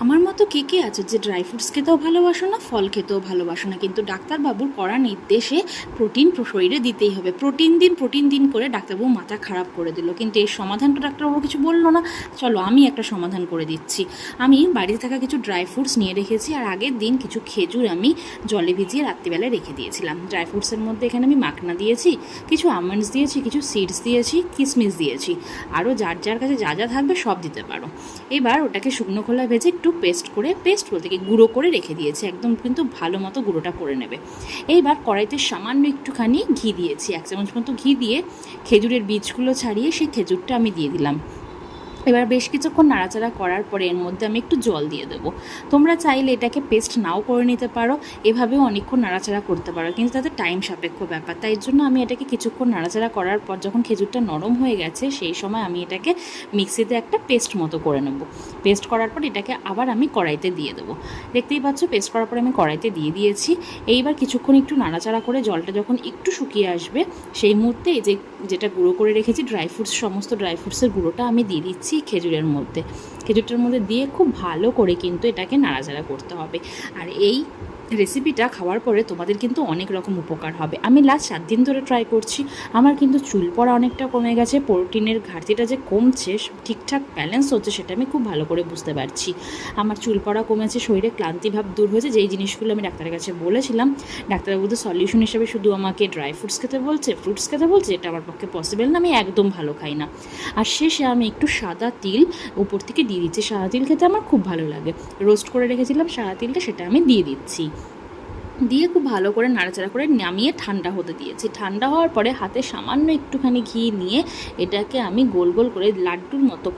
আমার মতো কে কে আছে যে ড্রাই ফ্রুটস খেতেও ভালোবাসো না, ফল খেতেও ভালোবাসো না, কিন্তু ডাক্তারবাবুর কড়া নির্দেশে প্রোটিন শরীরে দিতেই হবে। প্রোটিন দিন করে ডাক্তারবাবু মাথা খারাপ করে দিল, কিন্তু এর সমাধানটা ডাক্তারবাবু কিছু বললো না। চলো আমি একটা সমাধান করে দিচ্ছি। আমি বাড়িতে থাকা কিছু ড্রাই ফ্রুটস নিয়ে রেখেছি, আর আগের দিন কিছু খেজুর আমি জলে ভিজিয়ে রাত্রিবেলায় রেখে দিয়েছিলাম। ড্রাই ফ্রুটসের মধ্যে এখানে আমি মাখনা দিয়েছি, কিছু আমন্ডস দিয়েছি, কিছু সিডস দিয়েছি, কিশমিশ দিয়েছি, আরও যার যার কাছে যা যা থাকবে সব দিতে পারো। এবার ওটাকে শুকনো খোলা ভেজে একটু পেস্ট বলতে কি গুঁড়ো করে রেখে দিয়েছি, একদম কিন্তু ভালো মতো গুঁড়োটা করে নেবে। এইবার কড়াইতে সামান্য একটুখানি ঘি দিয়েছি, 1 চামচ মতো ঘি দিয়ে খেজুরের বীজগুলো ছাড়িয়ে সেই খেজুরটা আমি দিয়ে দিলাম। এবার বেশ কিছুক্ষণ নাড়াচাড়া করার পরে এর মধ্যে আমি একটু জল দিয়ে দেবো। তোমরা চাইলে এটাকে পেস্ট নাও করে নিতে পারো, এভাবেও অনেকক্ষণ নাড়াচাড়া করতে পারো, কিন্তু তাতে টাইম সাপেক্ষ ব্যাপার। তাই জন্য আমি এটাকে কিছুক্ষণ নাড়াচাড়া করার পর যখন খেজুরটা নরম হয়ে গেছে সেই সময় আমি এটাকে মিক্সিতে একটা পেস্ট মতো করে নেবো। পেস্ট করার পর এটাকে আবার আমি কড়াইতে দিয়ে দেবো। দেখতেই পাচ্ছ পেস্ট করার পর আমি কড়াইতে দিয়ে দিয়েছি। এইবার কিছুক্ষণ একটু নাড়াচাড়া করে জলটা যখন একটু শুকিয়ে আসবে সেই মুহূর্তে এই যেটা গুঁড়ো করে রেখেছি সমস্ত ড্রাই ফ্রুটসের গুঁড়োটা আমি দিয়ে দিচ্ছি খেজুরটার মধ্যে দিয়ে খুব ভালো করে কিন্তু এটাকে নাড়াচাড়া করতে হবে। আর এই রেসিপিটা খাওয়ার পরে তোমাদের কিন্তু অনেক রকম উপকার হবে। আমি লাস্ট 7 দিন ধরে ট্রাই করছি, আমার কিন্তু চুল পড়া অনেকটা কমে গেছে, প্রোটিনের ঘাটতিটা যে কমছে, ঠিকঠাক ব্যালেন্স হচ্ছে সেটা আমি খুব ভালো করে বুঝতে পারছি। আমার চুল পড়া কমেছে, শরীরে ক্লান্তিভাব দূর হয়েছে, যেই জিনিসগুলো আমি ডাক্তারের কাছে বলেছিলাম। ডাক্তারবাবু তো সলিউশন হিসেবে শুধু আমাকে ড্রাই ফ্রুটস খেতে বলছে, এটা আমার পক্ষে পসিবল না, আমি একদম ভালো খাই না। আর শেষে আমি একটু সাদা তিল উপর থেকে দিয়ে দিচ্ছি। সাদা তিল খেতে আমার খুব ভালো লাগে, রোস্ট করে রেখেছিলাম সাদা তিলটা, সেটা আমি দিয়ে দিচ্ছি। দিয়ে খুব ভালো করে নাড়াচাড়া করে নামিয়ে ঠান্ডা হতে দিয়েছি। ঠান্ডা হওয়ার পরে হাতে সামান্য একটুখানি ঘি নিয়ে এটাকে আমি গোল গোল করে লাড্ডুর মতো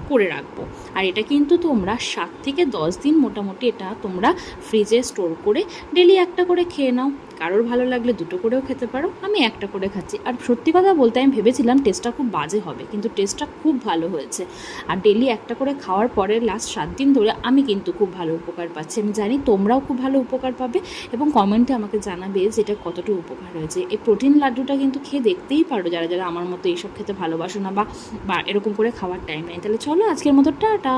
করে রাখবো। আর এটা কিন্তু তোমরা 7 থেকে 10 দিন মোটামুটি এটা তোমরা ফ্রিজে স্টোর করে ডেলি একটা করে খেয়ে নাও। কারোর ভালো লাগলে 2টো করেও খেতে পারো, আমি একটা করে খাচ্ছি। আর সত্যি কথা বলতে আমি ভেবেছিলাম টেস্টটা খুব বাজে হবে, কিন্তু টেস্টটা খুব ভালো হয়েছে। আর ডেলি একটা করে খাওয়ার পরে লাস্ট 7 দিন ধরে আমি কিন্তু খুব ভালো উপকার পাচ্ছি। আমি জানি তোমরাও খুব ভালো উপকার পাবে, এবং কমেন্টে আমাকে জানাবে যে এটা কতটুকু উপকার হয়েছে। এই প্রোটিন লাড্ডুটা কিন্তু খেয়ে দেখতেই পারো যারা যারা আমার মতো এইসব খেতে ভালোবাসো না, বা এরকম করে খাওয়ার টাইম নেই। তাহলে চলো আজকের মতো টাটা।